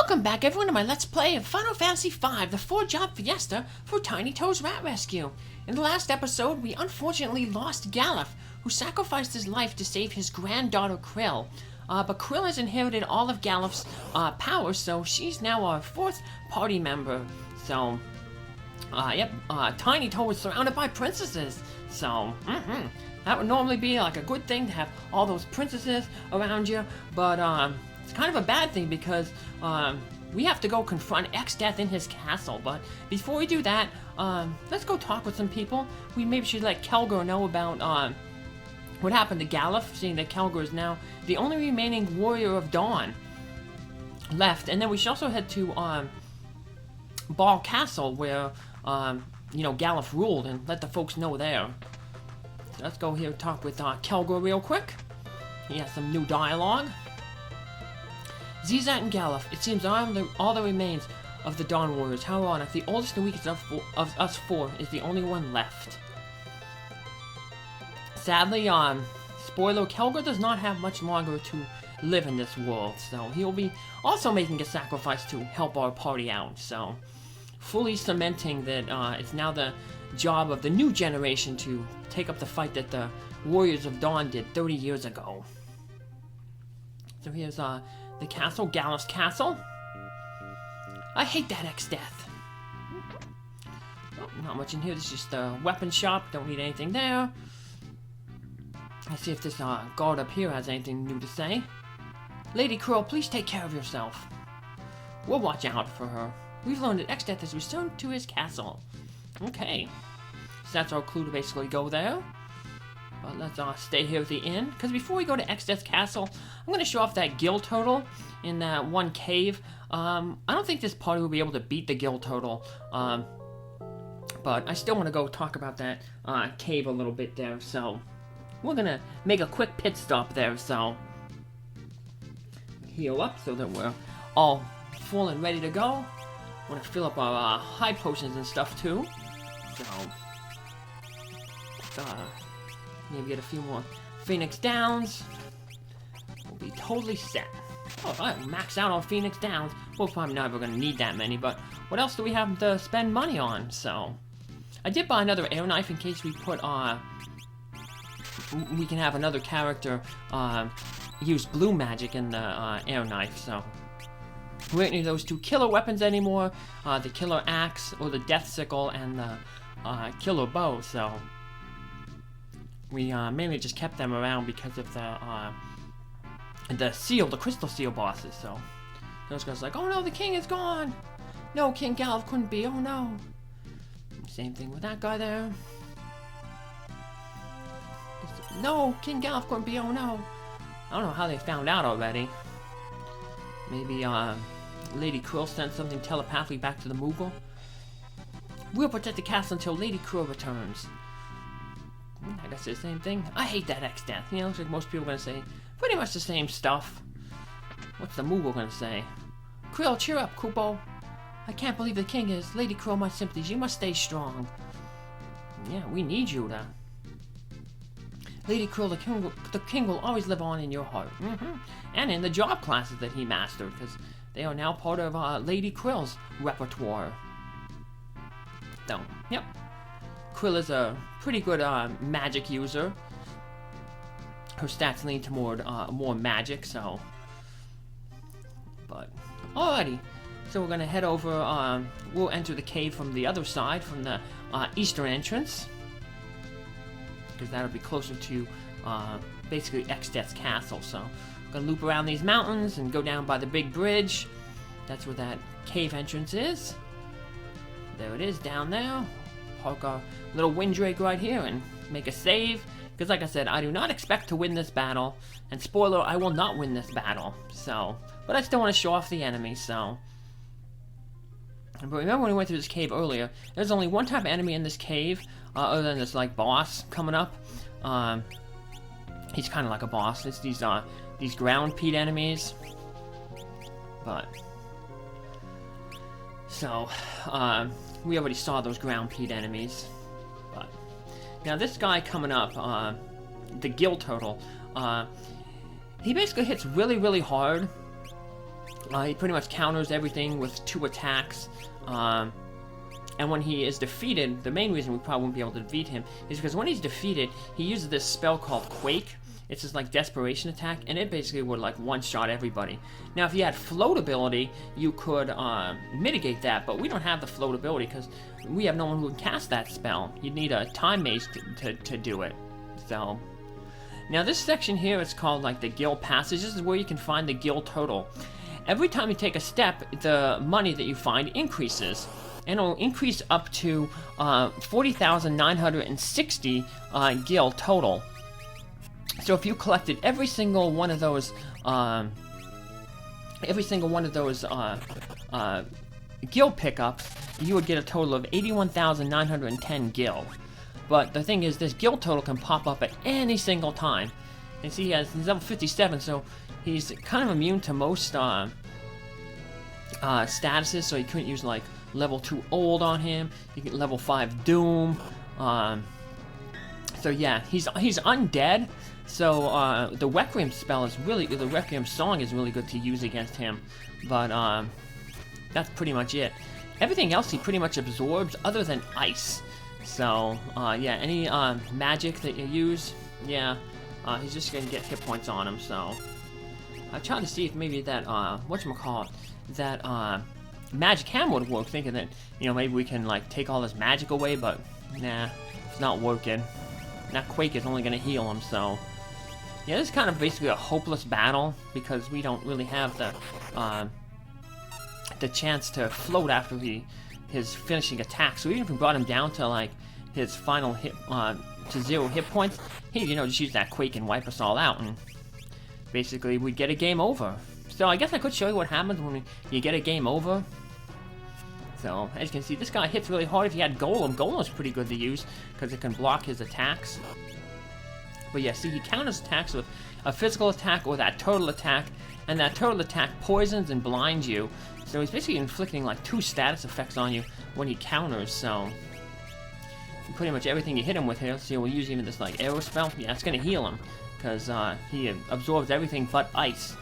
Welcome back everyone to my Let's Play of Final Fantasy V, the 4-job Fiesta for TnyToe's Rat Rescue. In the last episode, we unfortunately lost Galuf, who sacrificed his life to save his granddaughter Krill. But Krill has inherited all of Galuf's powers, so she's now our 4th party member. So, TnyToe is surrounded by princesses, so, that would normally be like a good thing to have all those princesses around you, but, it's kind of a bad thing because we have to go confront Exdeath in his castle. But before we do that, let's go talk with some people. We maybe should let Kelgar know about what happened to Galuf, seeing that Kelgar is now the only remaining warrior of Dawn left. And then we should also head to Ball Castle, where Galuf ruled, and let the folks know there. So let's go here and talk with Kelgar real quick. He has some new dialogue. Zizat and Galuf, it seems all that remains of the Dawn Warriors. How ironic, the oldest and weakest of us four is the only one left. Sadly, spoiler, Kelgar does not have much longer to live in this world, so he will be also making a sacrifice to help our party out, so fully cementing that it's now the job of the new generation to take up the fight that the Warriors of Dawn did 30 years ago. So here's, the castle, Galuf's castle. I hate that Exdeath. Oh, not much in here. This is just a weapon shop. Don't need anything there. Let's see if this guard up here has anything new to say. Lady Krill, please take care of yourself. We'll watch out for her. We've learned that Exdeath has returned to his castle. Okay. So that's our clue to basically go there. But let's stay here at the inn, because before we go to Exdeath's castle, I'm going to show off that guild total in that one cave. I don't think this party will be able to beat the guild total, but I still want to go talk about that cave a little bit there, so we're going to make a quick pit stop there, so heal up so that we're all full and ready to go. Want to fill up our high potions and stuff too, so maybe get a few more Phoenix Downs. We'll be totally set. Oh, if I max out on Phoenix Downs, we're probably never going to need that many, but what else do we have to spend money on? So, I did buy another air knife in case we put, we can have another character, use blue magic in the, air knife, so. We don't need those two killer weapons anymore, the killer axe, or the death sickle, and the, killer bow, so. We mainly just kept them around because of the crystal seal bosses, so those guys are like, oh no, the king is gone! No, King Galuf couldn't be, oh no! Same thing with that guy there. No, King Galuf couldn't be, oh no! I don't know how they found out already. Maybe, Lady Krill sent something telepathically back to the Moogle. We'll protect the castle until Lady Krill returns. I guess it's the same thing. I hate that Exdeath. Looks like most people are going to say pretty much the same stuff. What's the Moogle going to say? Krill, cheer up, Kupo. I can't believe the king is. Lady Krill, my sympathies. You must stay strong. Yeah, we need you to. Lady Krill, the king will always live on in your heart. And in the job classes that he mastered, because they are now part of Lady Krill's repertoire. So, yep. Krill is a pretty good magic user. Her stats lean toward more magic, so. But, alrighty. So we're gonna head over, we'll enter the cave from the other side, from the eastern entrance. Because that'll be closer to, basically Exdeath's castle, so. Gonna loop around these mountains and go down by the big bridge. That's where that cave entrance is. There it is, down there. Park our little Windrake right here and make a save, because like I said, I do not expect to win this battle, and spoiler, I will not win this battle, so, but I still want to show off the enemy, so. But remember when we went through this cave earlier, there's only one type of enemy in this cave, other than this, like, boss coming up. He's kind of like a boss. It's these ground peat enemies, but, so, we already saw those ground peat enemies, but now this guy coming up, the guild total, he basically hits really, really hard, He pretty much counters everything with 2 attacks. And when he is defeated, the main reason we probably won't be able to defeat him is because when he's defeated, he uses this spell called Quake. It's just like desperation attack, and it basically would like one-shot everybody. Now, if you had float ability, you could mitigate that, but we don't have the float ability because we have no one who can cast that spell. You'd need a time mage to do it. So, now this section here is called like the guild passage. This is where you can find the guild total. Every time you take a step, the money that you find increases. And it'll increase up to 40,960 gil total. So if you collected every single one of those gil pickups, you would get a total of 81,910 gil. But the thing is, this gil total can pop up at any single time. And see, he's level 57, so he's kind of immune to most statuses. So you couldn't use like level 2 old on him. You get level 5 doom. So yeah, he's undead. So the Requiem spell is really, the Requiem song is really good to use against him. But that's pretty much it. Everything else he pretty much absorbs other than ice. So yeah, any magic that you use, yeah, he's just gonna get hit points on him. So I'm trying to see if maybe that whatchamacallit, that magic hammer would work, thinking that, you know, maybe we can like take all his magic away, but nah, it's not working. That Quake is only gonna heal him. So yeah, this is kind of basically a hopeless battle because we don't really have the chance to float after his finishing attack. So even if we brought him down to like his final hit to 0 hit points, he'd, you know, just use that Quake and wipe us all out, and basically we'd get a game over. So I guess I could show you what happens when you get a game over. So as you can see, this guy hits really hard. If you had Golem, Golem's pretty good to use because it can block his attacks. But yeah, see, he counters attacks with a physical attack or that total attack, and that total attack poisons and blinds you. So he's basically inflicting like 2 status effects on you when he counters. So pretty much everything you hit him with here. So we'll use even this like arrow spell. Yeah, it's gonna heal him because he absorbs everything but ice.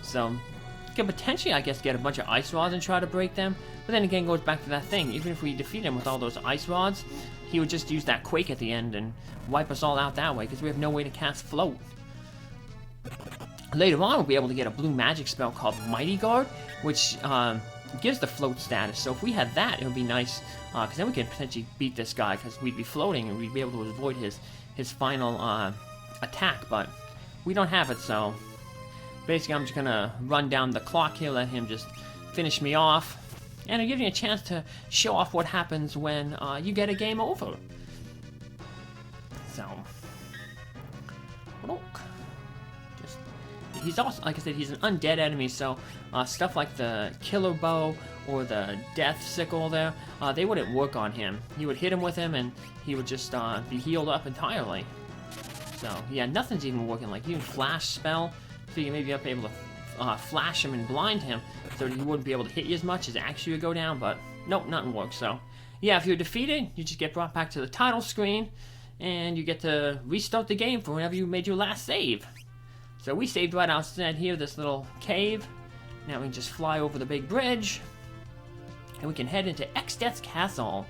So you can potentially, I guess, get a bunch of ice rods and try to break them. But then again, it goes back to that thing. Even if we defeat him with all those ice rods, he would just use that Quake at the end and wipe us all out that way because we have no way to cast float. Later on, we'll be able to get a blue magic spell called Mighty Guard, which gives the float status. So if we had that, it would be nice, because then we could potentially beat this guy because we'd be floating and we'd be able to avoid his final attack. But we don't have it, so basically I'm just gonna run down the clock here, let him just finish me off, and it'll give you a chance to show off what happens when you get a game over. So, look. He's also, like I said, he's an undead enemy, so stuff like the killer bow or the death sickle there, they wouldn't work on him. You would hit him with him and he would just be healed up entirely. So yeah, nothing's even working. Like even flash spell, so you may be able to flash him and blind him, so he wouldn't be able to hit you as much. His axe would go down, but nope, nothing works. So yeah, if you're defeated, you just get brought back to the title screen, and you get to restart the game for whenever you made your last save. So we saved right outside here, this little cave. Now we can just fly over the big bridge, and we can head into Exdeath's castle.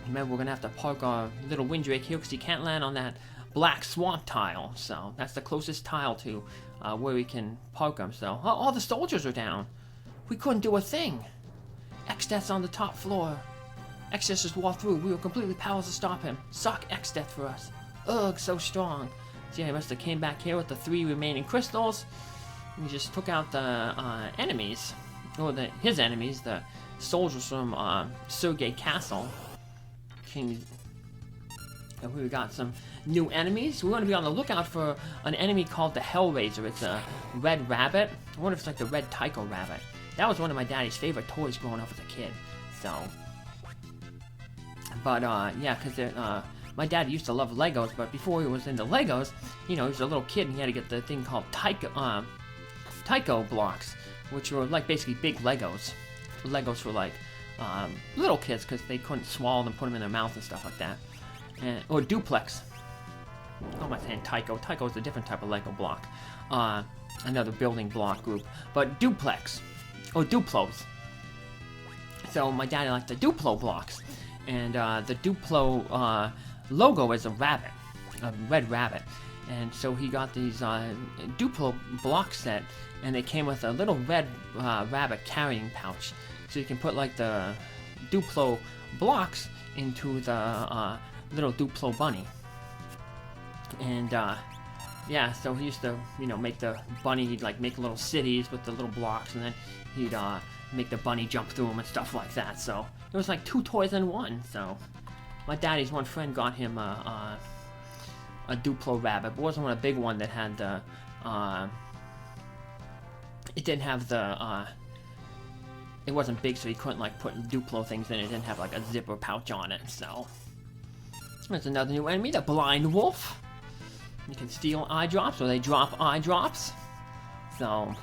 Remember, we're gonna have to park our little Windrake here because you can't land on that black swamp tile. So that's the closest tile to where we can park them. So all the soldiers are down. We couldn't do a thing. Exdeath's on the top floor. Exdeath just walked through. We were completely powerless to stop him. Suck Exdeath for us. Ugh, so strong. So yeah, he must have came back here with the 3 remaining crystals. And he just took out the enemies, or his enemies, the soldiers from Sergei Castle. And we got some new enemies. We want to be on the lookout for an enemy called the Hellraiser. It's a red rabbit. I wonder if it's like the red TnyToe rabbit. That was one of my daddy's favorite toys growing up as a kid. So, but yeah, because my dad used to love Legos, but before he was into Legos, you know, he was a little kid and he had to get the thing called TnyToe blocks, which were like basically big Legos. Legos for like little kids because they couldn't swallow them, put them in their mouth and stuff like that. Or duplex. Oh, am I saying TnyToe? TnyToe is a different type of Lego block. another building block group, but duplex, or duplos. So my daddy liked the Duplo blocks, and the Duplo logo is a rabbit, a red rabbit, and so he got these Duplo block set, and they came with a little red rabbit carrying pouch, so you can put like the Duplo blocks into the little Duplo bunny. And yeah, so he used to, you know, make the bunny, he'd like make little cities with the little blocks, and then he'd make the bunny jump through them and stuff like that. So it was like 2 toys in one. So my daddy's one friend got him a Duplo rabbit, but it wasn't a big one that had the it didn't have the it wasn't big, so he couldn't like put Duplo things in it. It didn't have like a zipper pouch on it. So there's another new enemy, the blind wolf. You can steal eye drops, or they drop eye drops. So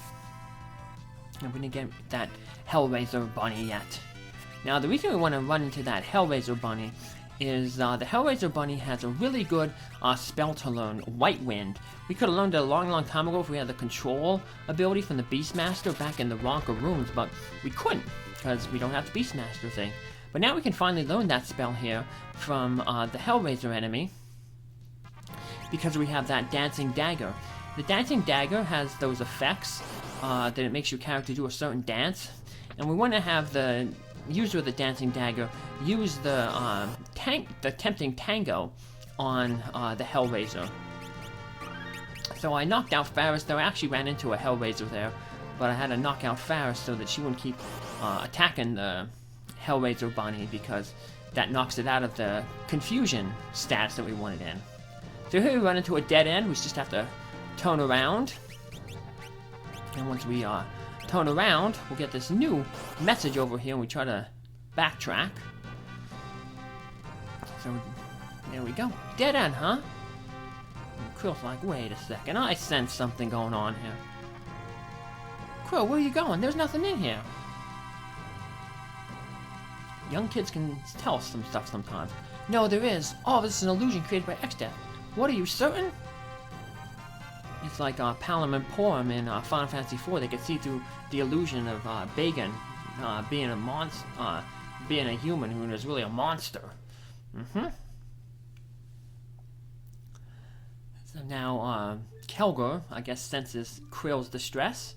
I'm gonna get that Hellraiser bunny yet. Now the reason we want to run into that Hellraiser bunny is the Hellraiser bunny has a really good spell to learn, White Wind. We could have learned it a long time ago if we had the control ability from the Beastmaster back in the Ronka rooms, but we couldn't because we don't have the Beastmaster thing. But now we can finally learn that spell here from the Hellraiser enemy, because we have that Dancing Dagger. The Dancing Dagger has those effects that it makes your character do a certain dance, and we want to have the user of the Dancing Dagger use the Tempting Tango on the Hellraiser. So I knocked out Faris, though I actually ran into a Hellraiser there, but I had to knock out Faris so that she wouldn't keep attacking the Hellraiser bunny, because that knocks it out of the confusion stats that we wanted in. So here we run into a dead end. We just have to turn around. And once we turn around, we'll get this new message over here, and we try to backtrack. So there we go. Dead end, huh? And Krill's like, wait a second, I sense something going on here. Krill, where are you going? There's nothing in here. Young kids can tell us some stuff sometimes. No, there is. Oh, this is an illusion created by Exdeath. What, are you certain? It's like Palom and Porum in Final Fantasy IV. They could see through the illusion of Bagan being a monster, being a human who is really a monster. So now Kelgar, I guess, senses Krill's distress.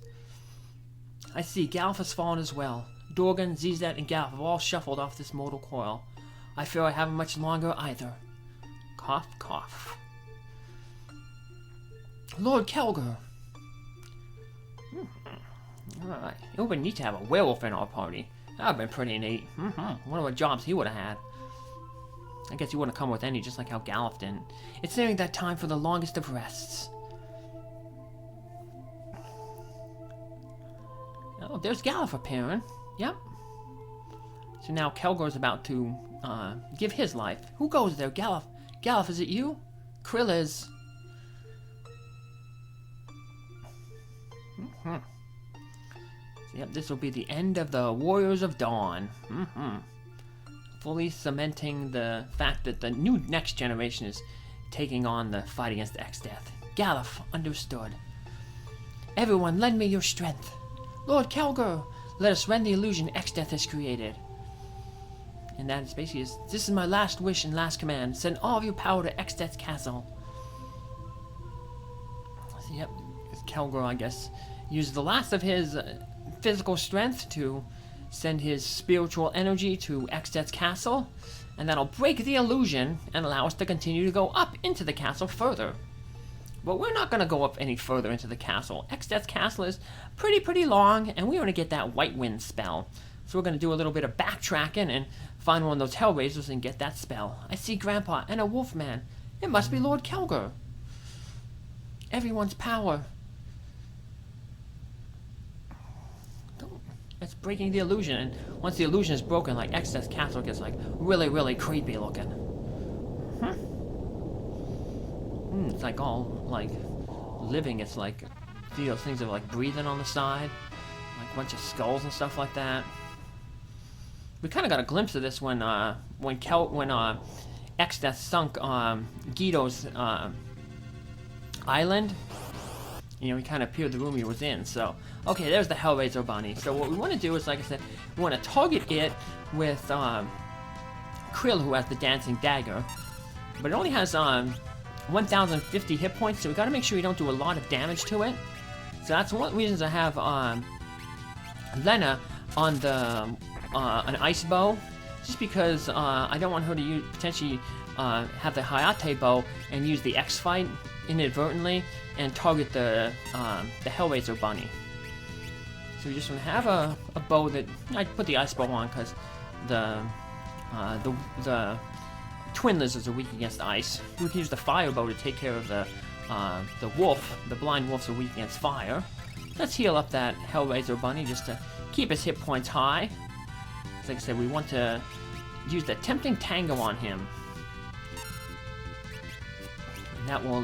I see Galuf has fallen as well. Dorgan, Zizet, and Galuf have all shuffled off this mortal coil. I fear I haven't much longer either. Cough, cough. Lord Kelgar. Alright. It would be neat to have a werewolf in our party. That would have been pretty neat. Wonder what jobs he would have had. I guess he wouldn't have come with any, just like how Galuf didn't. It's nearing that time for the longest of rests. Oh, there's Galuf appearing. Yep. So now Kelgar's about to give his life. Who goes there? Galuf. Galuf, is it you? Krill is. Yep, this will be the end of the Warriors of Dawn. Fully cementing the fact that the new next generation is taking on the fight against Exdeath. Galuf, understood. Everyone, lend me your strength. Lord Kelgar, let us rend the illusion Exdeath has created. And that is basically, this is my last wish and last command. Send all of your power to Exdeath's castle. So, yep, Kelgar, I guess, used the last of his physical strength to send his spiritual energy to Exdeath's castle, and that'll break the illusion and allow us to continue to go up into the castle further. But we're not going to go up any further into the castle. Exdeath's castle is pretty long, and we want to get that White Wind spell. So we're going to do a little bit of backtracking and find one of those Hellraisers and get that spell. I see Grandpa and a Wolfman. It must be Lord Kelgar. Everyone's power. It's breaking the illusion, and once the illusion is broken, like Exdeath's castle gets like really creepy looking. It's like all like living. It's like those things of like breathing on the side, like a bunch of skulls and stuff like that. We kind of got a glimpse of this when Exdeath sunk Guido's island. You know, he kind of appeared the room he was in. So, okay, there's the Hellraiser bunny. So what we want to do is, like I said, we want to target it with Krill, who has the dancing dagger. But it only has 1,050 hit points, so we got to make sure we don't do a lot of damage to it. So that's one of the reasons I have Lena on the an ice bow, just because I don't want her to potentially have the Hayate bow and use the X fight inadvertently and target the Hellraiser bunny. So we just want to have a bow that I put the ice bow on because the twin lizards are weak against ice. We can use the fire bow to take care of the wolf. The blind wolves are weak against fire. Let's heal up that Hellraiser bunny just to keep his hit points high. Like I said, we want to use the Tempting Tango on him. And that will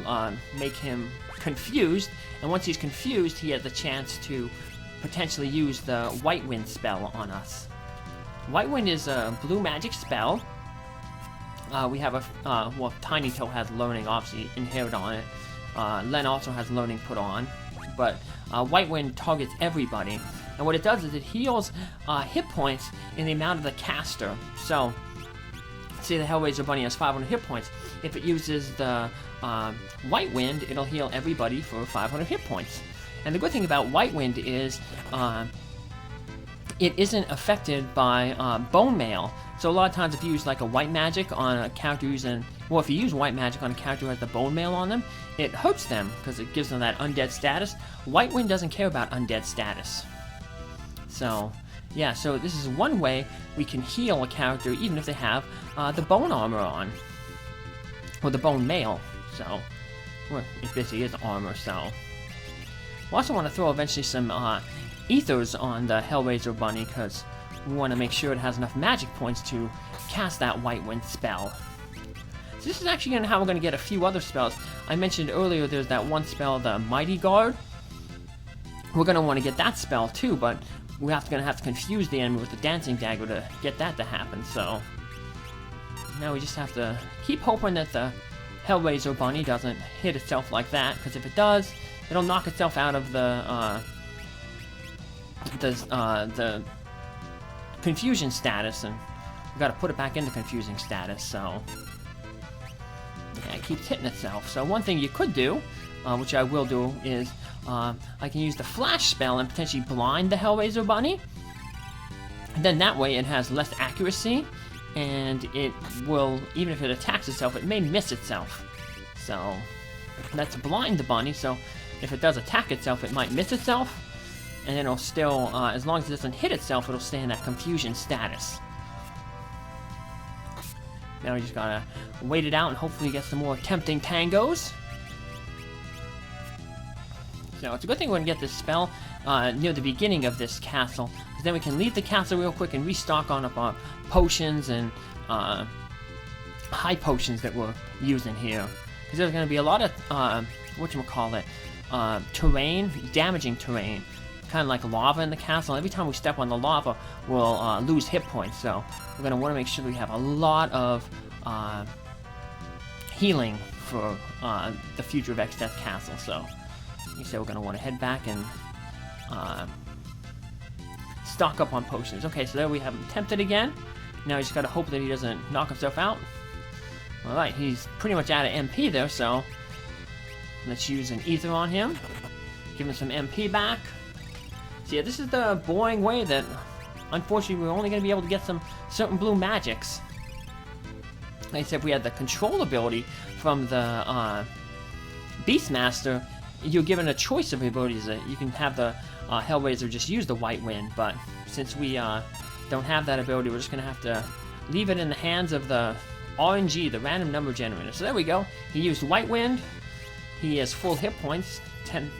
make him confused, and once he's confused, he has the chance to potentially use the White Wind spell on us. White Wind is a blue magic spell. We have well, TnyToe has learning obviously inherent on it. Len also has learning put on, but White Wind targets everybody. And what it does is it heals hit points in the amount of the caster. So, say the Hellraiser bunny has 500 hit points. If it uses the White Wind, it'll heal everybody for 500 hit points. And the good thing about White Wind is it isn't affected by bone mail. So a lot of times if you use like a white magic on a character using, well, if you use white magic on a character who has the bone mail on them, it hurts them because it gives them that undead status. White Wind doesn't care about undead status. So, yeah, so this is one way we can heal a character even if they have the bone armor on. Or the bone mail, so. Well, it basically is armor, so. We also want to throw eventually some ethers on the Hellraiser bunny because we want to make sure it has enough magic points to cast that White Wind spell. So this is actually how we're going to get a few other spells. I mentioned earlier there's that one spell, the Mighty Guard. We're going to want to get that spell too, but we're going to have to confuse the enemy with the dancing dagger to get that to happen, so. Now we just have to keep hoping that the Hellraiser bunny doesn't hit itself like that, because if it does, it'll knock itself out of the confusion status, and we got to put it back into confusing status. So yeah, it keeps hitting itself. So one thing you could do, which I will do, is I can use the flash spell and potentially blind the Hellraiser bunny. And then that way it has less accuracy, and it will, even if it attacks itself, it may miss itself. So let's blind the bunny, so if it does attack itself, it might miss itself, and it'll still, as long as it doesn't hit itself, it'll stay in that confusion status. Now we just gotta wait it out and hopefully get some more tempting tangos. So it's a good thing we're gonna get this spell near the beginning of this castle, because then we can leave the castle real quick and restock on up our potions and high potions that we're using here. Because there's gonna be a lot of whatchamacallit, terrain, damaging terrain, kind of like lava in the castle. Every time we step on the lava, we'll lose hit points. So we're gonna want to make sure we have a lot of healing for the future of Exdeath Castle. So you said we're gonna want to head back and stock up on potions. Okay, so there we have him tempted again. Now we just gotta hope that he doesn't knock himself out. Alright, he's pretty much out of MP there, so let's use an ether on him. Give him some MP back. So yeah, this is the boring way that, unfortunately, we're only going to be able to get some certain blue magics. Like I said, if we had the control ability from the Beastmaster, you're given a choice of abilities. You can have the Hellraiser just use the White Wind, but since we don't have that ability, we're just going to have to leave it in the hands of the RNG, the random number generator. So there we go. He used White Wind. He has full hit points,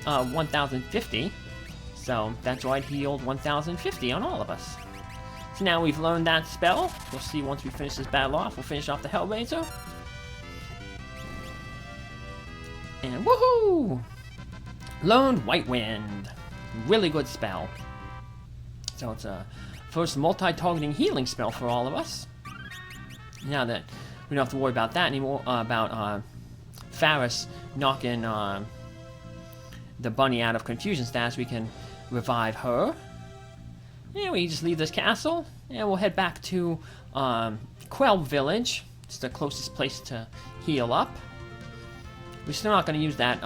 1,050. So that's right, he healed 1,050 on all of us. So now we've learned that spell. We'll see once we finish this battle off. We'll finish off the Hellraiser. And woohoo! Learned White Wind. Really good spell. So it's a first multi-targeting healing spell for all of us. Now that we don't have to worry about that anymore, about Faris knocking the bunny out of confusion status, we can revive her. And we just leave this castle, and we'll head back to Quell Village. It's the closest place to heal up. We're still not going to use that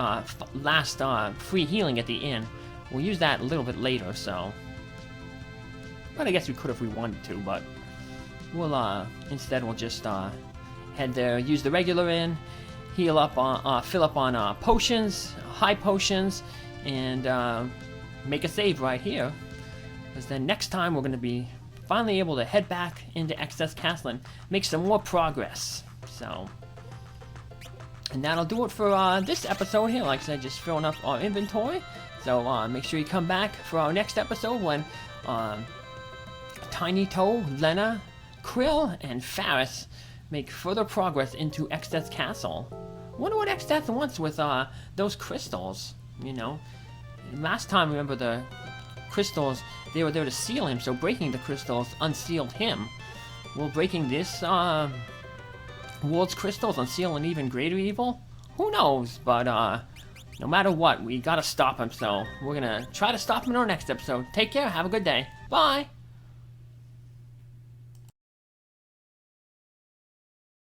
last free healing at the inn. We'll use that a little bit later, so... But I guess we could if we wanted to, but... We'll, instead we'll just head there, use the regular inn, heal up on, fill up on potions, high potions, and make a save right here. Because then next time we're going to be finally able to head back into Exdeath Castle and make some more progress. So... And that'll do it for this episode here. Like I said, just filling up our inventory. So make sure you come back for our next episode when TnyToe, Lena, Krill, and Faris make further progress into Exdeath Castle. Wonder what Exdeath wants with those crystals, you know. Last time, remember, the crystals, they were there to seal him, so breaking the crystals unsealed him. Will breaking this world's crystals unseal an even greater evil? Who knows, but no matter what, we gotta stop him, so we're gonna try to stop him in our next episode. Take care, have a good day. Bye!